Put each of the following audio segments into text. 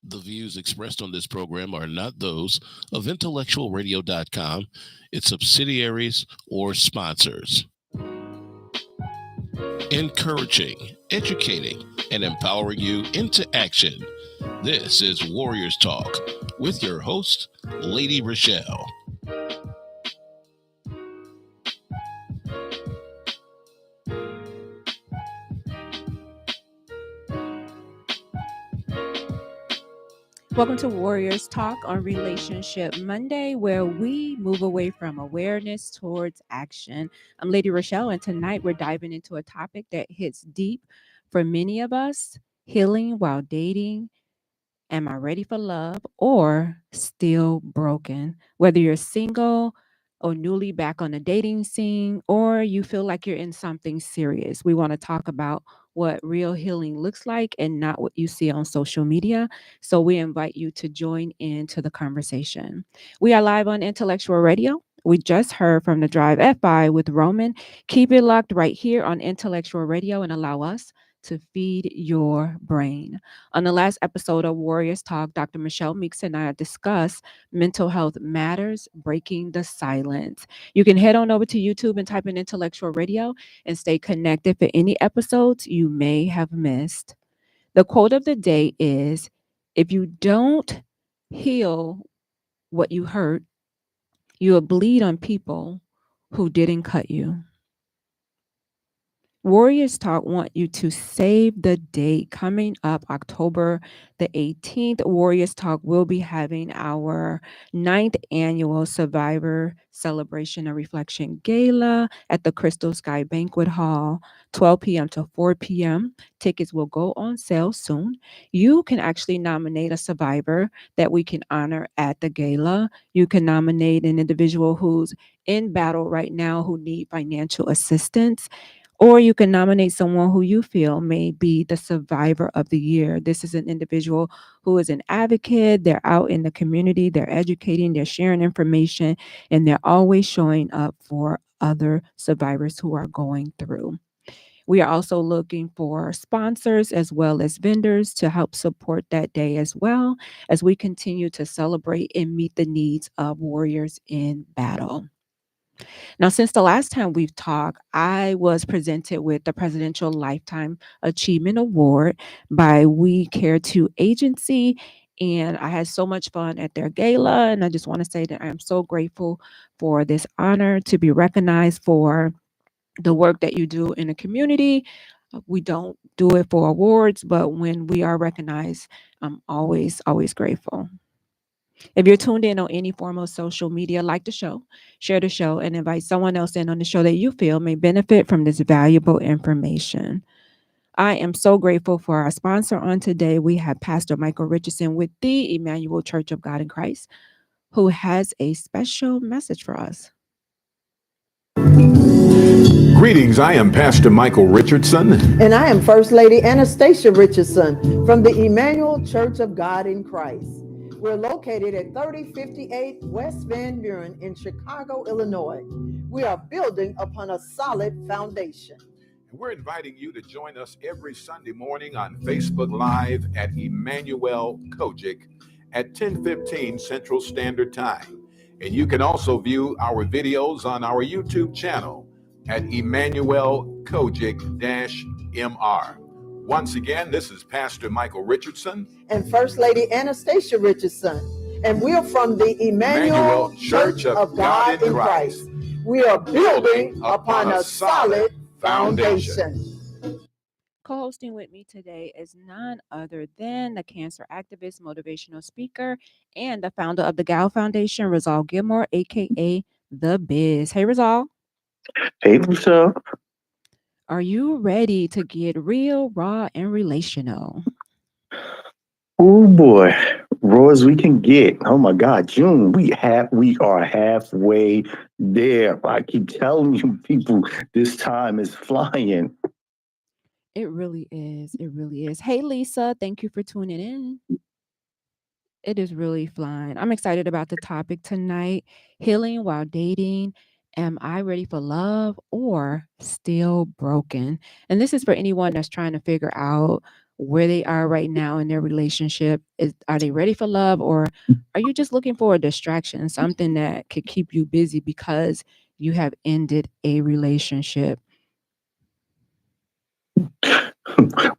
The views expressed on this program are not those of IntellectualRadio.com, its subsidiaries, or sponsors. Encouraging, educating, and empowering you into action. This is Warriors Talk with your host, Lady ReShell. Welcome to Warriors Talk on Relationship Monday, where we move away from awareness towards action. I'm Lady ReShell, and tonight we're diving into a topic that hits deep for many of us: healing while dating. Am I ready for love or still broken? Whether you're single or newly back on the dating scene, or you feel like you're in something serious, we want to talk about what real healing looks like and not what you see on social media. So we invite you to join into the conversation. We are live on Intellectual Radio. We just heard from the Drive FI with Roman. Keep it locked right here on Intellectual Radio and allow us to feed your brain. On the last episode of Warriors Talk, Dr. Michelle Meeks and I discussed mental health matters, breaking the silence. You can head on over to YouTube and type in Intellectual Radio and stay connected for any episodes you may have missed. The quote of the day is, if you don't heal what you hurt, you will bleed on people who didn't cut you. Warriors Talk want you to save the date. Coming up October the 18th, Warriors Talk will be having our 9th annual Survivor Celebration and Reflection Gala at the Crystal Sky Banquet Hall, 12 p.m. to 4 p.m. Tickets will go on sale soon. You can actually nominate a survivor that we can honor at the gala. You can nominate an individual who's in battle right now who need financial assistance, or you can nominate someone who you feel may be the survivor of the year. This is an individual who is an advocate. They're out in the community, they're educating, they're sharing information, and they're always showing up for other survivors who are going through. We are also looking for sponsors as well as vendors to help support that day as well as we continue to celebrate and meet the needs of warriors in battle. Now, since the last time we've talked, I was presented with the Presidential Lifetime Achievement Award by We Care To Agency. And I had so much fun at their gala. And I just want to say that I am so grateful for this honor to be recognized for the work that you do in the community. We don't do it for awards, but when we are recognized, I'm always grateful. If you're tuned in on any form of social media, like the show, share the show, and invite someone else in on the show that you feel may benefit from this valuable information. I am so grateful for our sponsor on today. We have Pastor Michael Richardson with the Emmanuel Church of God in Christ, who has a special message for us. Greetings, I am Pastor Michael Richardson. And I am First Lady Anastasia Richardson from the Emmanuel Church of God in Christ. We're located at 3058 West Van Buren in Chicago, Illinois. We are building upon a solid foundation. We're inviting you to join us every Sunday morning on Facebook Live at Emmanuel Kojic at 10:15 Central Standard Time. And you can also view our videos on our YouTube channel at Emmanuel Kojic-MR. Once again, this is Pastor Michael Richardson and First Lady Anastasia Richardson, and we're from the Emmanuel Church of God in Christ. We are building upon a solid foundation. Co-hosting with me today is none other than the cancer activist, motivational speaker, and the founder of the Gal Foundation, Rizal Gilmore, aka The Biz. Hey, Rizal. Hey, Michelle. Are you ready to get real, raw, and relational? Oh boy, raw as we can get. Oh my God, June, we are halfway there. I keep telling you, people, this time is flying. It really is. It really is. Hey, Lisa, thank you for tuning in. It is really flying. I'm excited about the topic tonight: healing while dating. Am I ready for love or still broken? And this is for anyone that's trying to figure out where they are right now in their relationship. Are they ready for love, or are you just looking for a distraction, something that could keep you busy because you have ended a relationship?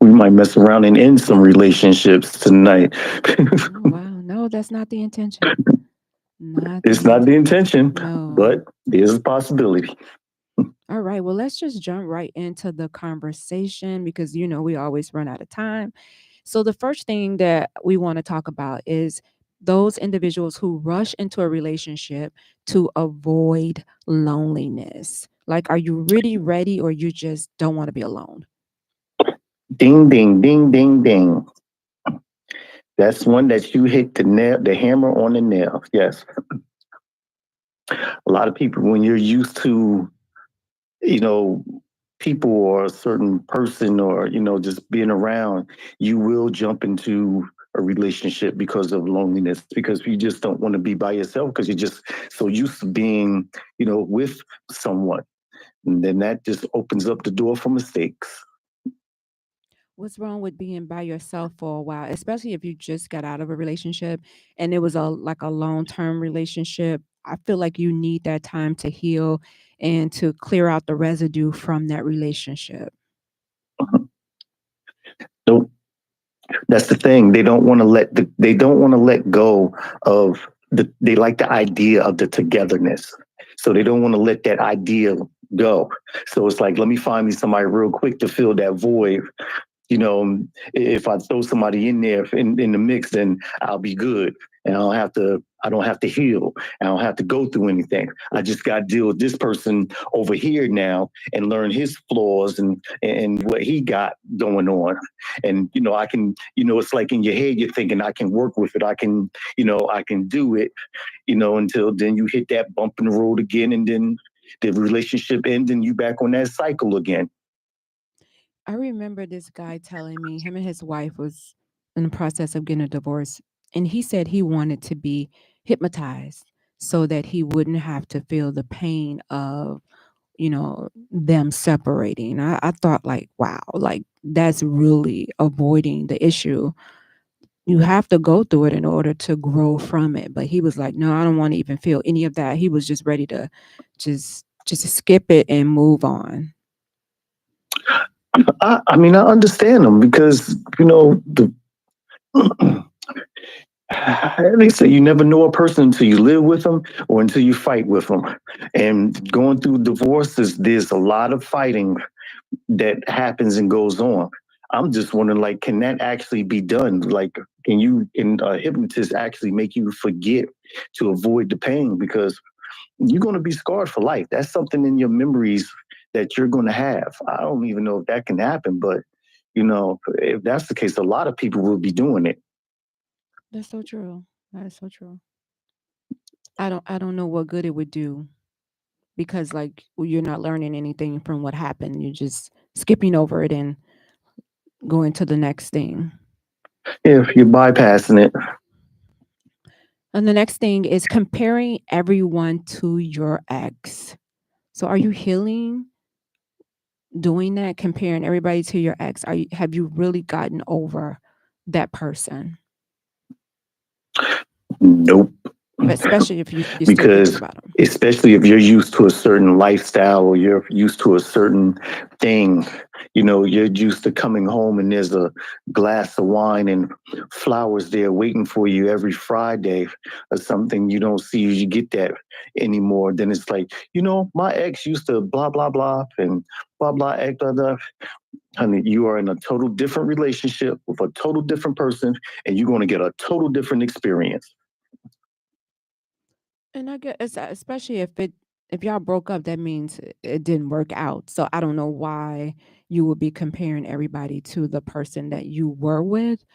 We might mess around and end some relationships tonight. Oh, wow. No, that's not the intention. Not It's the not the intention. intention, No. but there's a possibility. All right. Well, let's just jump right into the conversation because, we always run out of time. So, the first thing that we want to talk about is those individuals who rush into a relationship to avoid loneliness. Like, are you really ready, or you just don't want to be alone? Ding, ding, ding, ding, ding. That's one that you hit the hammer on the nail. Yes. A lot of people, when you're used to, you know, people or a certain person or, just being around, you will jump into a relationship because of loneliness, because you just don't want to be by yourself because you're just so used to being, with someone. And then that just opens up the door for mistakes. What's wrong with being by yourself for a while, especially if you just got out of a relationship and it was a long-term relationship? I feel like you need that time to heal and to clear out the residue from that relationship. So that's the thing. They don't want to let go of they like the idea of the togetherness. So they don't want to let that idea go. So it's like, let me find me somebody real quick to fill that void. If I throw somebody in there in the mix, then I'll be good. And I don't have to heal. I don't have to go through anything. I just got to deal with this person over here now and learn his flaws and what he got going on. And, I can, it's like in your head, you're thinking I can work with it. I can do it, until then you hit that bump in the road again. And then the relationship ends and you back on that cycle again. I remember this guy telling me him and his wife was in the process of getting a divorce, and he said he wanted to be hypnotized so that he wouldn't have to feel the pain of, them separating. I thought, like, wow, like that's really avoiding the issue. You have to go through it in order to grow from it. But he was like, no, I don't want to even feel any of that. He was just ready to just skip it and move on. I mean, I understand them because, they say you never know a person until you live with them or until you fight with them. And going through divorces, there's a lot of fighting that happens and goes on. I'm just wondering, like, can that actually be done? Like, can a hypnotist actually make you forget to avoid the pain? Because you're going to be scarred for life. That's something in your memories that you're going to have. I don't even know if that can happen, but if that's the case, a lot of people will be doing it. That's so true. That is so true. I don't know what good it would do because like you're not learning anything from what happened. You're just skipping over it and going to the next thing. If you're bypassing it. And the next thing is comparing everyone to your ex. So are you healing doing that, comparing everybody to your ex? Have you really gotten over that person? Nope. Especially if you're still thinking Because about them. especially if you're used to a certain lifestyle or you're used to a certain thing, you're used to coming home and there's a glass of wine and flowers there waiting for you every Friday or something. You don't see you get that anymore. Then it's like, my ex used to blah blah blah and blah blah ex blah blah. Honey, you are in a total different relationship with a total different person, and you're going to get a total different experience. And I guess especially if y'all broke up, that means it didn't work out. So I don't know why you would be comparing everybody to the person that you were with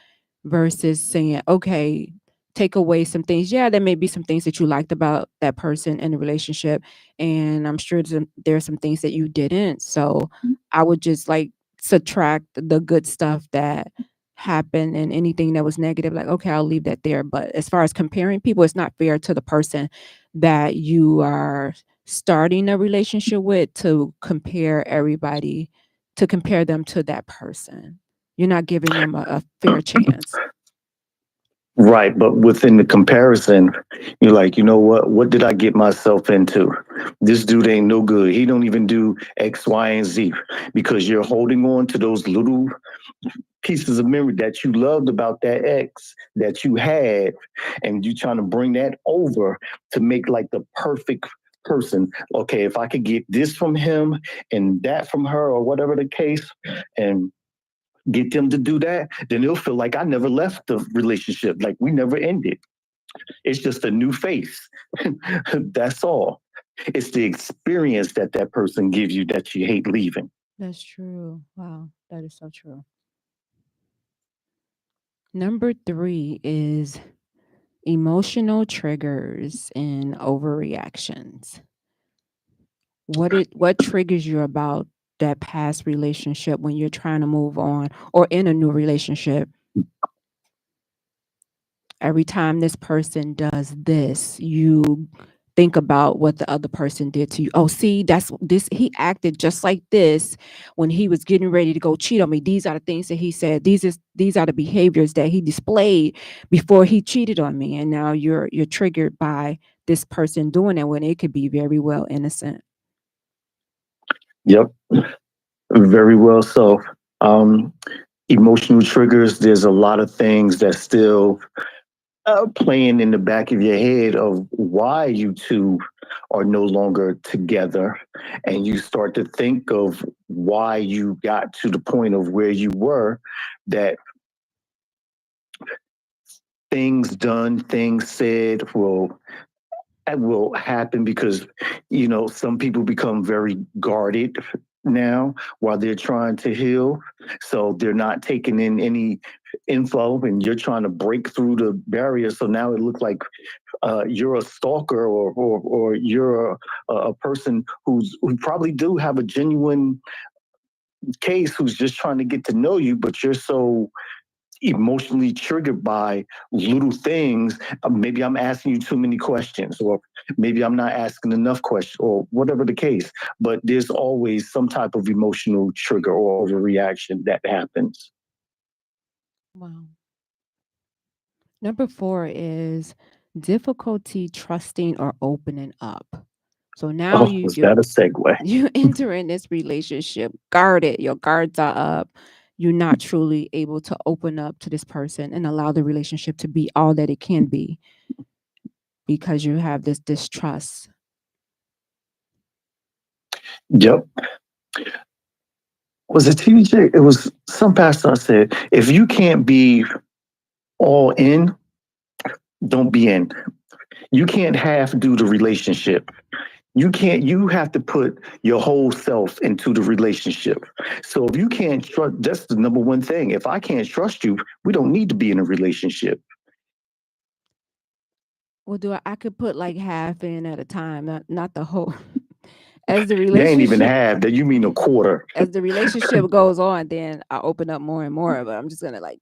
versus saying, okay, take away some things. Yeah, there may be some things that you liked about that person in the relationship. And I'm sure there are some things that you didn't. So I would just like subtract the good stuff that happened and anything that was negative. Like, okay, I'll leave that there. But as far as comparing people, it's not fair to the person that you are starting a relationship with to compare everybody, to compare them to that person. You're not giving them a fair chance. Right, but within the comparison, you're like, you know what? What did I get myself into? This dude ain't no good. He don't even do X, Y, and Z because you're holding on to those little pieces of memory that you loved about that ex that you had, and you trying to bring that over to make like the perfect person. Okay, if I could get this from him and that from her, or whatever the case, and get them to do that, then they'll feel like I never left the relationship, like we never ended. It's just a new face. That's all. It's the experience that that person gives you that you hate leaving. That's true. Wow, that is so true. Number 3 is emotional triggers and overreactions. What triggers you about that past relationship when you're trying to move on or in a new relationship? Every time this person does this, you think about what the other person did to you. Oh, see, that's this. He acted just like this when he was getting ready to go cheat on me. These are the things that he said. These are the behaviors that he displayed before he cheated on me. And now you're triggered by this person doing it when it could be very well innocent. Yep, very well so. Um, Emotional triggers, there's a lot of things that still playing in the back of your head of why you two are no longer together. And you start to think of why you got to the point of where you were, that things done, things said will happen because, some people become very guarded now while they're trying to heal. So they're not taking in any info, and you're trying to break through the barrier. So now it looks like you're a stalker, or you're a person who probably do have a genuine case, who's just trying to get to know you, but you're so emotionally triggered by little things. Maybe I'm asking you too many questions, or maybe I'm not asking enough questions, or whatever the case. But there's always some type of emotional trigger or overreaction that happens. Wow. Number 4 is difficulty trusting or opening up. So now Oh, was that a segue? you enter in this relationship guarded. Your guards are up. You're not truly able to open up to this person and allow the relationship to be all that it can be because you have this distrust. Yep. Was it TJ? It was some pastor said, if you can't be all in, don't be in. You can't half do the relationship. You have to put your whole self into the relationship. So if you can't trust, that's the number one thing. If I can't trust you, we don't need to be in a relationship. Well, I could put like half in at a time, not the whole. As the They ain't even relationship half. That you mean a quarter. as the relationship goes on, then I open up more and more. But I'm just gonna like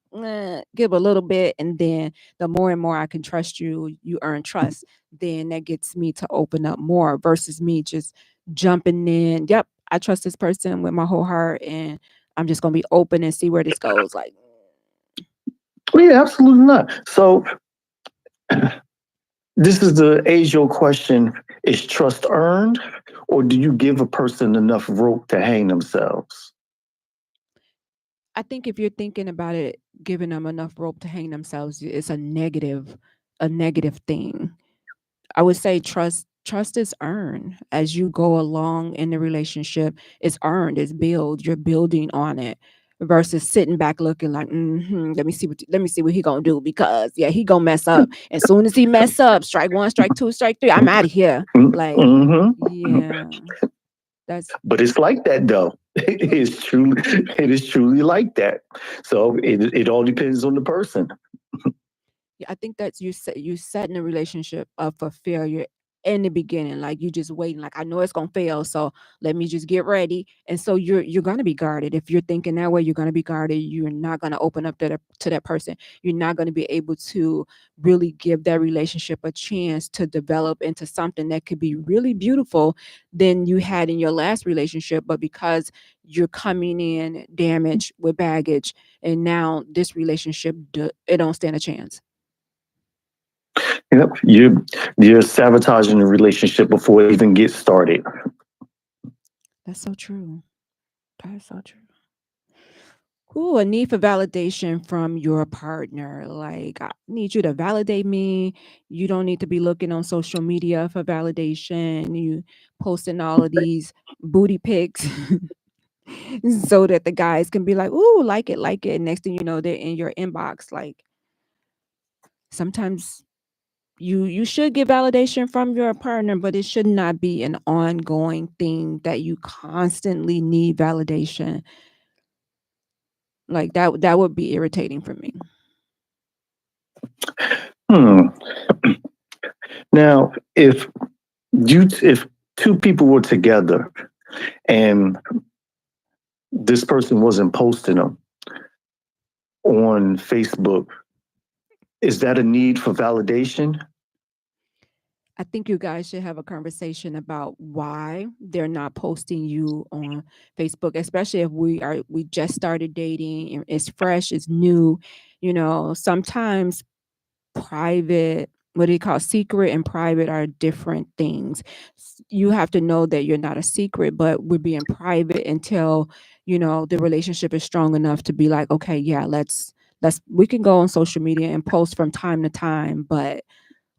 give a little bit, and then the more and more I can trust you, you earn trust. Then that gets me to open up more versus me just jumping in. Yep, I trust this person with my whole heart, and I'm just gonna be open and see where this goes. Like, Well, yeah, absolutely not. So this is the age-old question: is trust earned, or do you give a person enough rope to hang themselves? I think if you're thinking about it, giving them enough rope to hang themselves, it's a negative thing. I would say trust is earned as you go along in the relationship. It's earned, it's built. You're building on it versus sitting back looking like, let me see what he gonna do because yeah, he gonna mess up. As soon as he mess up, strike one, strike two, strike three, I'm out of here. Like, Mm-hmm. yeah, that's But it's like that though. It is truly like that. So it all depends on the person. yeah, I think that's you setting a relationship up for failure in the beginning. Like you just waiting, like I know it's gonna fail, so let me just get ready. And so you're gonna be guarded. If you're thinking that way, you're gonna be guarded. You're not gonna open up to that person. You're not gonna be able to really give that relationship a chance to develop into something that could be really beautiful than you had in your last relationship. But because you're coming in damaged with baggage, and now this relationship it don't stand a chance. Yep, you're sabotaging the relationship before it even gets started. That's so true. That's so true. Ooh, a need for validation from your partner. Like, I need you to validate me. You don't need to be looking on social media for validation. You posting all of these booty pics so that the guys can be like, ooh, like it, like it. Next thing you know, they're in your inbox. Like, sometimes you should get validation from your partner, but it should not be an ongoing thing that you constantly need validation. Like that would be irritating for me. Hmm. Now, if two people were together and this person wasn't posting them on Facebook, is that a need for validation? I think you guys should have a conversation about why they're not posting you on Facebook, especially if we just started dating and it's fresh, it's new. Sometimes private, what do you call secret and private are different things. You have to know that you're not a secret, but we're being private until, the relationship is strong enough to be like, okay, yeah, let's we can go on social media and post from time to time, but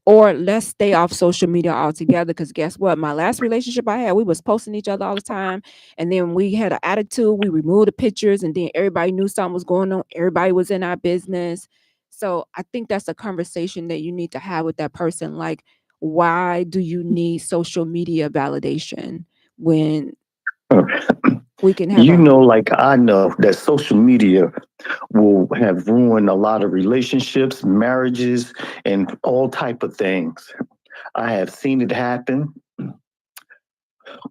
or let's stay off social media altogether. Because guess what? My last relationship I had, we was posting each other all the time. And then we had an attitude. We removed the pictures and then everybody knew something was going on. Everybody was in our business. So I think that's a conversation that you need to have with that person. Like, why do you need social media validation when we can have Like I know that social media will have ruined a lot of relationships, marriages, and all type of things. I have seen it happen.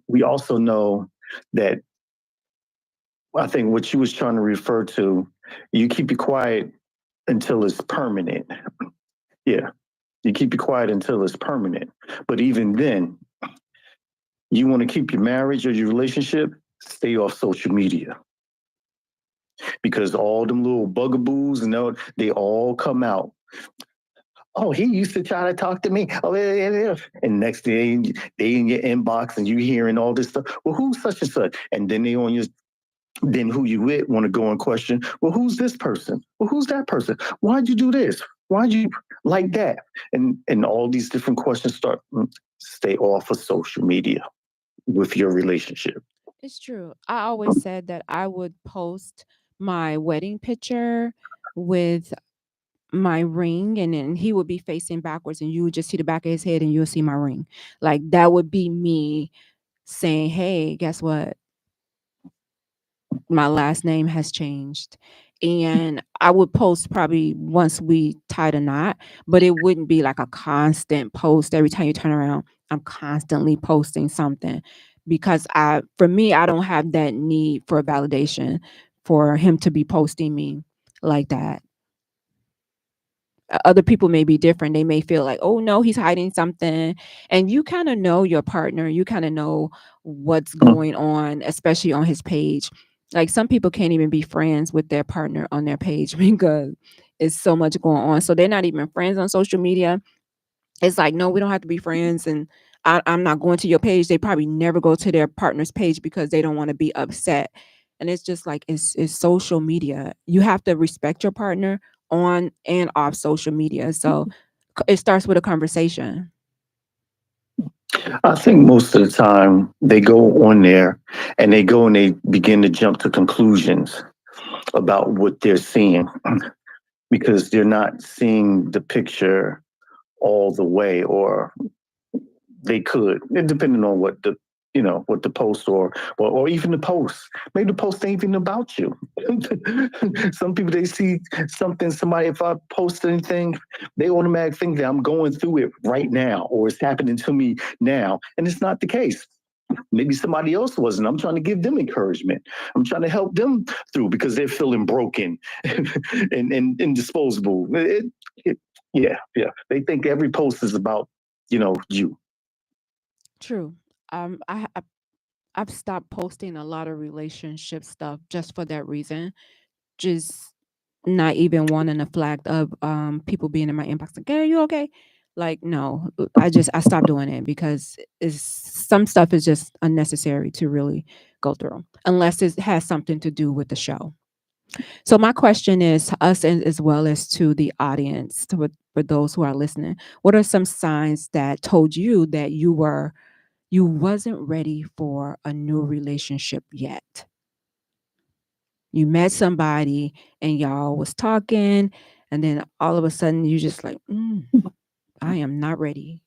We also know that I think what you was trying to refer to, you keep it quiet until it's permanent. Yeah, you keep it quiet until it's permanent. But even then, you want to keep your marriage or your relationship, stay off social media. Because all them little bugaboos and they all come out. Oh, he used to try to talk to me. Oh, yeah. And next day they in your inbox and you hearing all this stuff. Well, who's such and such? And then they on your then who you with want to go and question, well, who's this person? Well, who's that person? Why'd you do this? Why'd you like that? And all these different questions start. Stay off of social media with your relationship. It's true. I always said that I would post my wedding picture with my ring, and then he would be facing backwards and you would just see the back of his head and you'll see my ring. Like that would be me saying, hey, guess what? My last name has changed. And I would post probably once we tied a knot, but it wouldn't be like a constant post. Every time you turn around, I'm constantly posting something because for me, I don't have that need for validation for him to be posting me like that. Other people may be different. They may feel like, oh no, he's hiding something. And you kind of know your partner, you kind of know what's going on, especially on his page. Like some people can't even be friends with their partner on their page because it's so much going on. So they're not even friends on social media. It's like, no, we don't have to be friends. And I'm not going to your page. They probably never go to their partner's page because they don't want to be upset. And it's just like, it's social media. You have to respect your partner on and off social media. So it starts with a conversation. I think most of the time they go on there and they begin to jump to conclusions about what they're seeing because they're not seeing the picture all the way, or they could, depending on what the post or even the post. Maybe the post ain't even about you. Some people, they see something, somebody, if I post anything, they automatically think that I'm going through it right now or it's happening to me now. And it's not the case. Maybe somebody else wasn't. I'm trying to give them encouragement. I'm trying to help them through because they're feeling broken and indisposable. Yeah. They think every post is about, you. True. I've stopped posting a lot of relationship stuff just for that reason. Just not even wanting a flag of people being in my inbox like, "Hey, are you okay?" Like, no, I stopped doing it because it's some stuff is just unnecessary to really go through unless it has something to do with the show. So my question is to us and as well as to the audience, for those who are listening, what are some signs that told you that you wasn't ready for a new relationship yet? You met somebody and y'all was talking, and then all of a sudden you just like, I am not ready.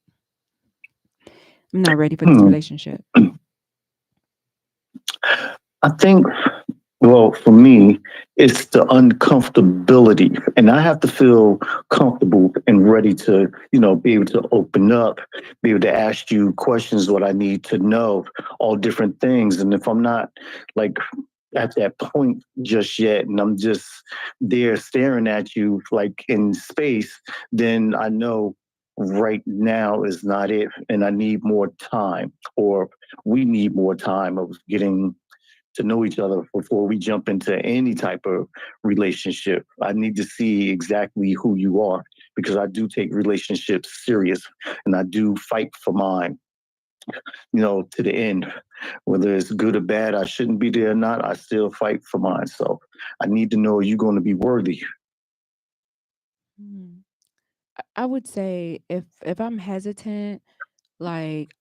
I'm not ready for this relationship. I think, well, for me, it's the uncomfortability. And I have to feel comfortable and ready to, be able to open up, be able to ask you questions, what I need to know, all different things. And if I'm not like at that point just yet, and I'm just there staring at you like in space, then I know right now is not it. And I need more time, or we need more time of getting to know each other before we jump into any type of relationship. I need to see exactly who you are because I do take relationships serious and I do fight for mine, to the end. Whether it's good or bad, I shouldn't be there or not, I still fight for mine. So I need to know you're going to be worthy. Hmm. I would say if I'm hesitant, like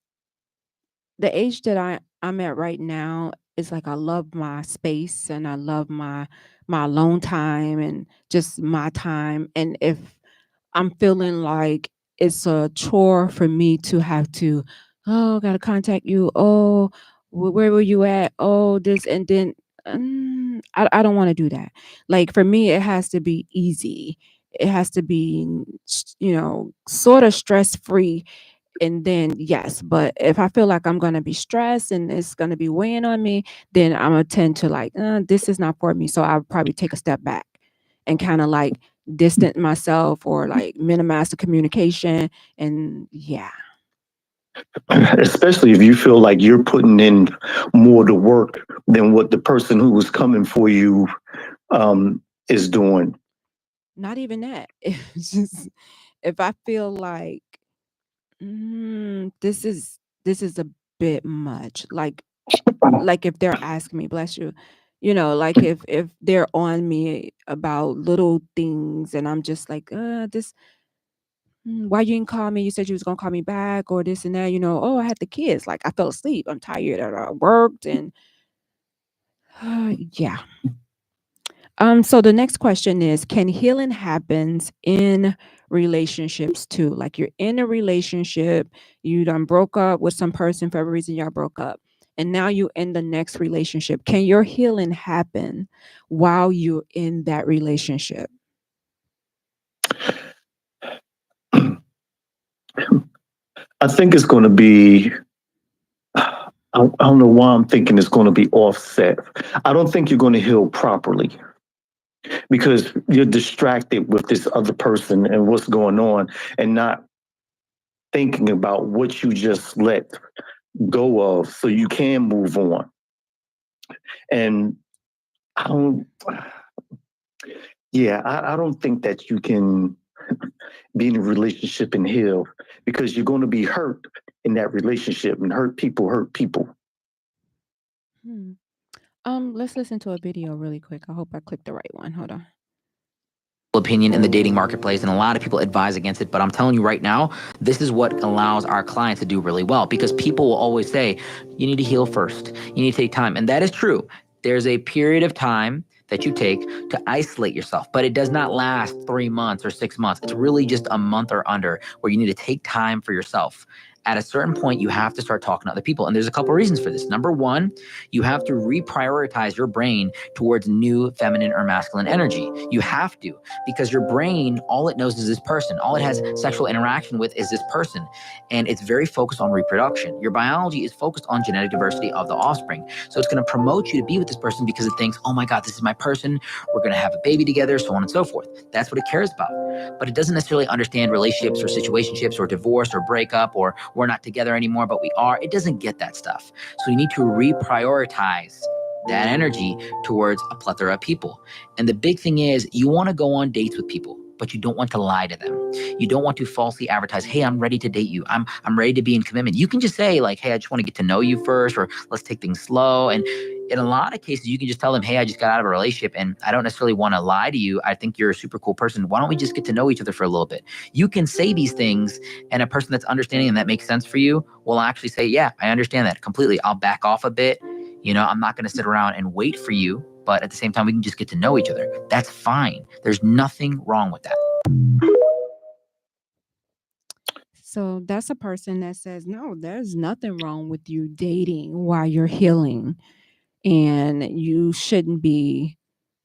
the age that I'm at right now is like I love my space and I love my alone time and just my time. And if I'm feeling like it's a chore for me to have to, oh, gotta contact you. Oh, where were you at? Oh, this and then I don't want to do that. Like for me, it has to be easy. It has to be, sort of stress free, and then yes, but if I feel like I'm gonna be stressed and it's gonna be weighing on me, then I'm gonna tend to like, this is not for me. So I'll probably take a step back and kind of like distance myself or like minimize the communication. And yeah. Especially if you feel like you're putting in more to work than what the person who was coming for you is doing. Not even that. It's just if I feel like this is a bit much. Like if they're asking me, bless you, like if they're on me about little things and I'm just like, why you didn't call me? You said you was gonna call me back or this and that, oh, I had the kids. Like I fell asleep. I'm tired. I worked and yeah. So the next question is, can healing happens in relationships too? Like you're in a relationship, you done broke up with some person for every reason y'all broke up, and now you in the next relationship. Can your healing happen while you're in that relationship? I think it's going to be, I don't know why I'm thinking it's going to be offset. I don't think you're going to heal properly because you're distracted with this other person and what's going on and not thinking about what you just let go of so you can move on. And I don't, I don't think that you can be in a relationship and heal because you're going to be hurt in that relationship, and hurt people hurt people. Hmm. Let's listen to a video really quick. I hope I clicked the right one. Hold on. Opinion in the dating marketplace, and a lot of people advise against it, but I'm telling you right now, this is what allows our clients to do really well, because people will always say you need to heal first, you need to take time, and that is true. There's a period of time that you take to isolate yourself, but it does not last 3 months or 6 months. It's really just a month or under, where you need to take time for yourself. At a certain point, you have to start talking to other people. And there's a couple of reasons for this. Number one, you have to reprioritize your brain towards new feminine or masculine energy. You have to, because your brain, all it knows is this person. All it has sexual interaction with is this person. And it's very focused on reproduction. Your biology is focused on genetic diversity of the offspring. So it's going to promote you to be with this person because it thinks, oh my God, this is my person. We're going to have a baby together, so on and so forth. That's what it cares about. But it doesn't necessarily understand relationships or situationships or divorce or breakup or we're not together anymore, but we are. It doesn't get that stuff. So you need to reprioritize that energy towards a plethora of people. And the big thing is you want to go on dates with people, but you don't want to lie to them. You don't want to falsely advertise, hey, I'm ready to date you. I'm ready to be in commitment. You can just say like, hey, I just want to get to know you first, or let's take things slow. And in a lot of cases, you can just tell them, hey, I just got out of a relationship and I don't necessarily want to lie to you. I think you're a super cool person. Why don't we just get to know each other for a little bit? You can say these things, and a person that's understanding and that makes sense for you will actually say, yeah, I understand that completely. I'll back off a bit. I'm not going to sit around and wait for you. But at the same time, we can just get to know each other. That's fine. There's nothing wrong with that. So that's a person that says, no, there's nothing wrong with you dating while you're healing, and you shouldn't be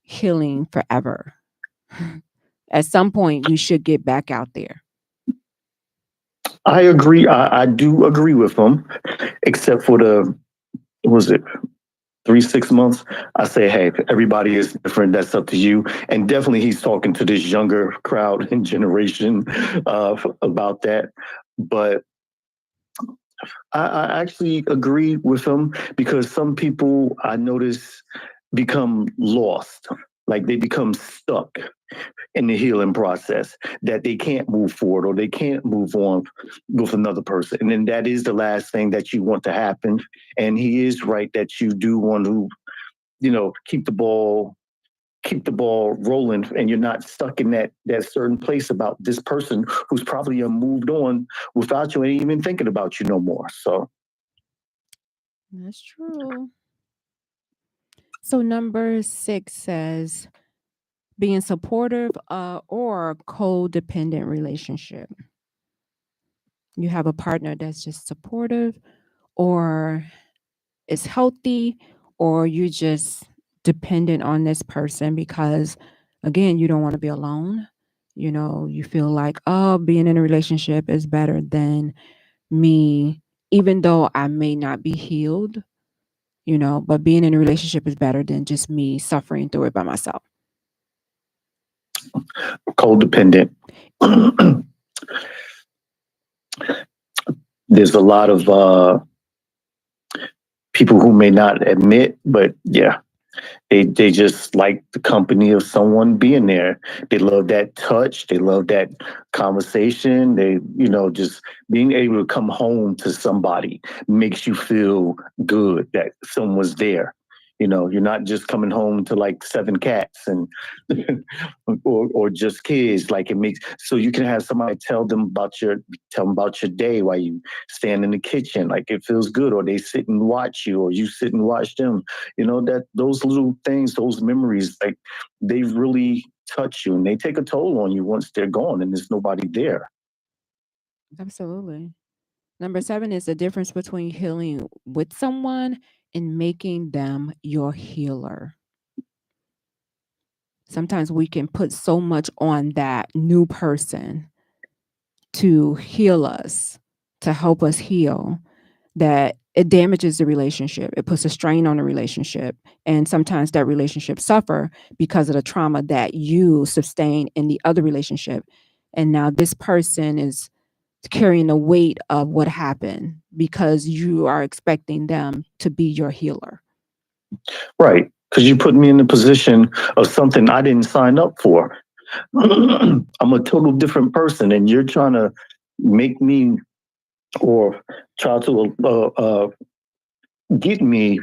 healing forever. At some point, you should get back out there. I agree. I do agree with him, except for was it 3-6 months? I say, hey, everybody is different. That's up to you. And definitely he's talking to this younger crowd and generation about that. But I actually agree with him, because some people I notice become lost, like they become stuck in the healing process, that they can't move forward or they can't move on with another person. And then that is the last thing that you want to happen. And he is right that you do want to, keep the ball rolling, and you're not stuck in that certain place about this person who's probably moved on without you and even thinking about you no more. So That's true. So number 6 says being supportive or codependent relationship. You have a partner that's just supportive, or is healthy, or you just dependent on this person because, again, you don't want to be alone. You feel like, oh, being in a relationship is better than me, even though I may not be healed, but being in a relationship is better than just me suffering through it by myself. codependent. There's a lot of people who may not admit, but yeah, they just like the company of someone being there. They love that touch. They love that conversation. They, just being able to come home to somebody makes you feel good that someone's there. You're not just coming home to like 7 cats and or just kids. Like, it makes, so you can have somebody tell them about your day while you stand in the kitchen. Like, it feels good. Or they sit and watch you, or you sit and watch them. That those little things, those memories, like, they really touch you and they take a toll on you once they're gone and there's nobody there. Absolutely. Number 7 is the difference between healing with someone and making them your healer. Sometimes we can put so much on that new person to heal us, to help us heal, that it damages the relationship. It puts a strain on the relationship. And sometimes that relationship suffer because of the trauma that you sustain in the other relationship. And now this person is carrying the weight of what happened because you are expecting them to be your healer. Right. Because you put me in the position of something I didn't sign up for. I'm a total different person, and you're trying to make me, or try to get me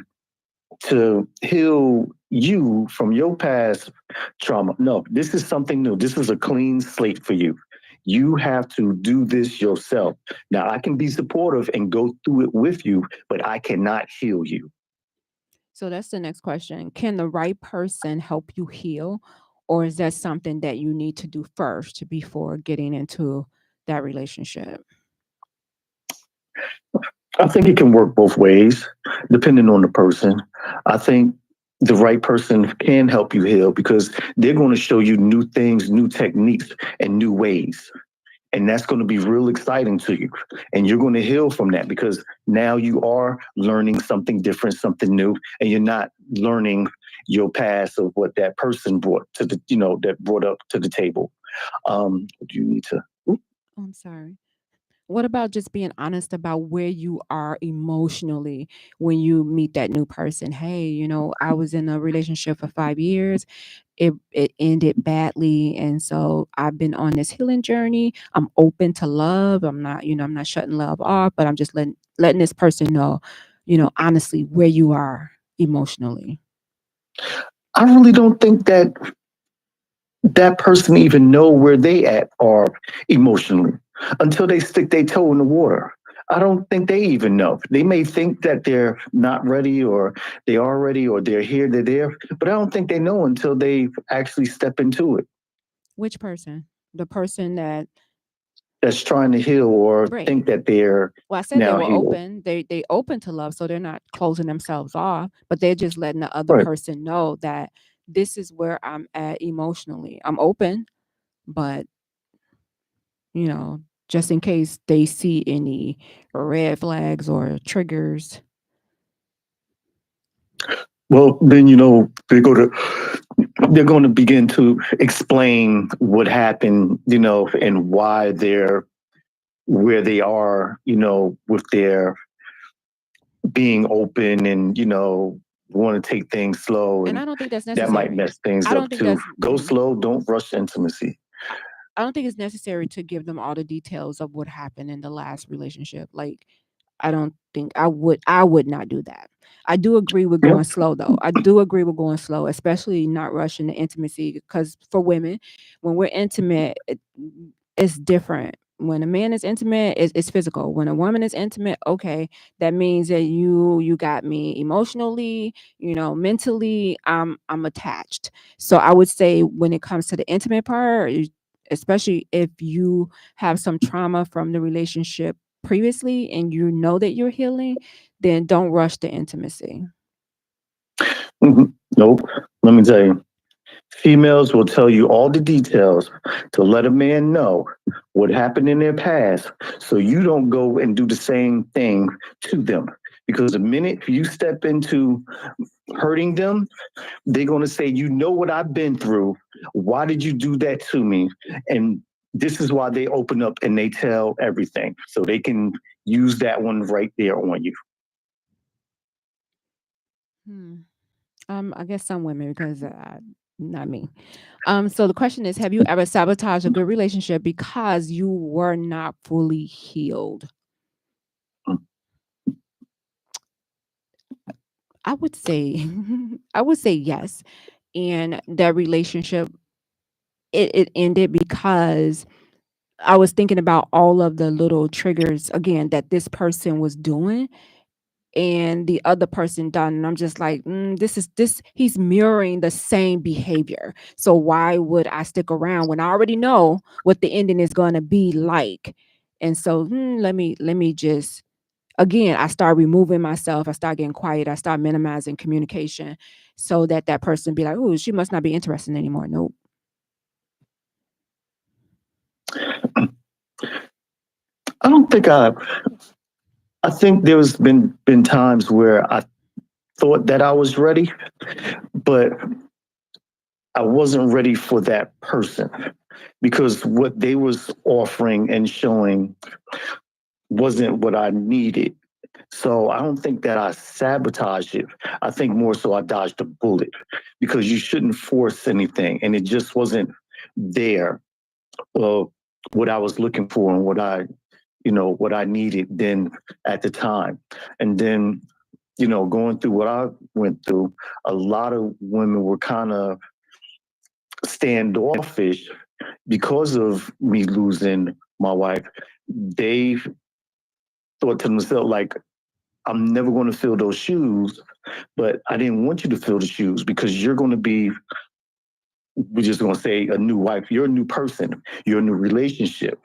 to heal you from your past trauma. No, this is something new. This is a clean slate for you. You have to do this yourself. Now, I can be supportive and go through it with you, but I cannot heal you. So that's the next question. Can the right person help you heal, or is that something that you need to do first before getting into that relationship? I think it can work both ways, depending on the person. I think the right person can help you heal because they're going to show you new things, new techniques, and new ways. And that's going to be real exciting to you. And you're going to heal from that because now you are learning something different, something new, and you're not learning your past of what that person brought to the, that brought up to the table. You need to. I'm sorry. What about just being honest about where you are emotionally when you meet that new person? Hey, I was in a relationship for 5 years. It ended badly, and so I've been on this healing journey. I'm open to love. I'm not shutting love off, but I'm just letting this person know, honestly where you are emotionally. I really don't think that person even know where they at are emotionally until they stick their toe in the water. I don't think they even know. They may think that they're not ready or they are ready or they're there, but I don't think they know until they actually step into it. Which person? The person that That's trying to heal or right. think that they're Well, I said they now were healed. open. They open to love, so they're not closing themselves off, but they're just letting the other Right. person know that this is where I'm at emotionally. I'm open, but you know, just in case they see any red flags or triggers. Well, then they're going to begin to explain what happened, and why they're where they are, with their being open and want to take things slow, And and I don't think that's that might necessary. mess things I up don't think too. that's Go slow, don't rush intimacy. I don't think it's necessary to give them all the details of what happened in the last relationship. Like, I don't think I would not do that. I do agree with Yeah. going slow though. I do agree with going slow, especially not rushing the intimacy because for women, when we're intimate, it's different. When a man is intimate, it's physical. When a woman is intimate, okay, that means that you got me emotionally, mentally, I'm attached. So I would say when it comes to the intimate part, especially if you have some trauma from the relationship previously and you know that you're healing, then don't rush the intimacy. Nope. Let me tell you. Females will tell you all the details to let a man know what happened in their past so you don't go and do the same thing to them. Because the minute you step into hurting them, they're going to say, you know what I've been through. Why did you do that to me? And this is why they open up and they tell everything so they can use that one right there on you. Hmm. I guess some women because not me. So the question is, have you ever sabotaged a good relationship because you were not fully healed? I would say, I would say yes. And that relationship, it ended because I was thinking about all of the little triggers again that this person was doing and the other person done. And I'm just like, this, he's mirroring the same behavior. So why would I stick around when I already know what the ending is going to be like? And so let me just, again, I start removing myself. I start getting quiet. I start minimizing communication so that that person be like, oh, she must not be interested anymore. Nope. I don't think I think there's been times where I thought that I was ready, but I wasn't ready for that person because what they was offering and showing wasn't what I needed. So I don't think that I sabotaged it. I think more so I dodged a bullet because you shouldn't force anything, and it just wasn't there. Uh, what I was looking for and what I needed then at the time, and then going through what I went through, a lot of women were kind of standoffish because of me losing my wife. They thought to themselves, like, I'm never going to fill those shoes, but I didn't want you to fill the shoes because you're going to be, we're just going to say, a new wife. You're a new person. You're a new relationship.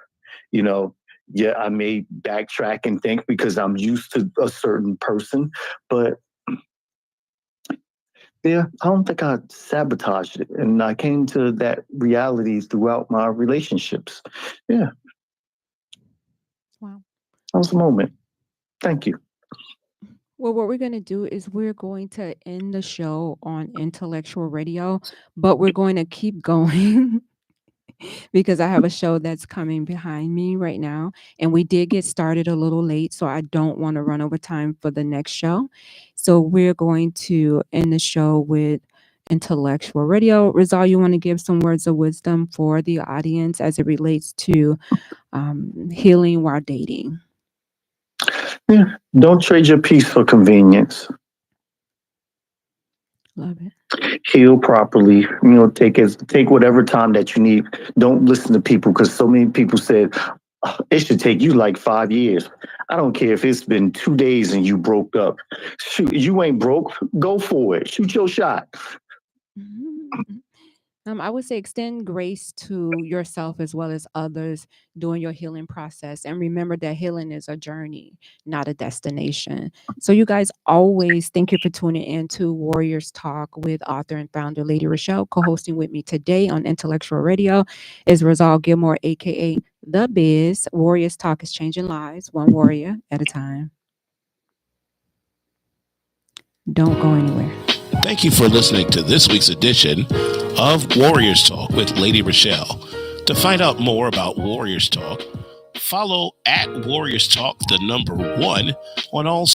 You know, Yeah, I may backtrack and think because I'm used to a certain person, but yeah, I don't think I sabotaged it. And I came to that reality throughout my relationships. Yeah. Wow. That was a moment. Thank you. Well, what we're going to do is we're going to end the show on Intellectual Radio, but we're going to keep going because I have a show that's coming behind me right now. And we did get started a little late, so I don't want to run over time for the next show. So we're going to end the show with Intellectual Radio. Rizal, you want to give some words of wisdom for the audience as it relates to healing while dating? Yeah. Don't trade your peace for convenience. Love it. Heal properly. Take whatever time that you need. Don't listen to people because so many people said it should take you like 5 years. I don't care if it's been 2 days and you broke up. Shoot, you ain't broke. Go for it. Shoot your shot. I would say extend grace to yourself as well as others during your healing process. And remember that healing is a journey, not a destination. So, you guys always thank you for tuning in to Warriors Talk with author and founder Lady ReShell. Co hosting with me today on Intellectual Radio is Rizal Gilmore, aka The Biz. Warriors Talk is changing lives, one warrior at a time. Don't go anywhere. Thank you for listening to this week's edition of Warriors Talk with Lady ReShell. To find out more about Warriors Talk, follow at Warriors Talk, the number 1, on all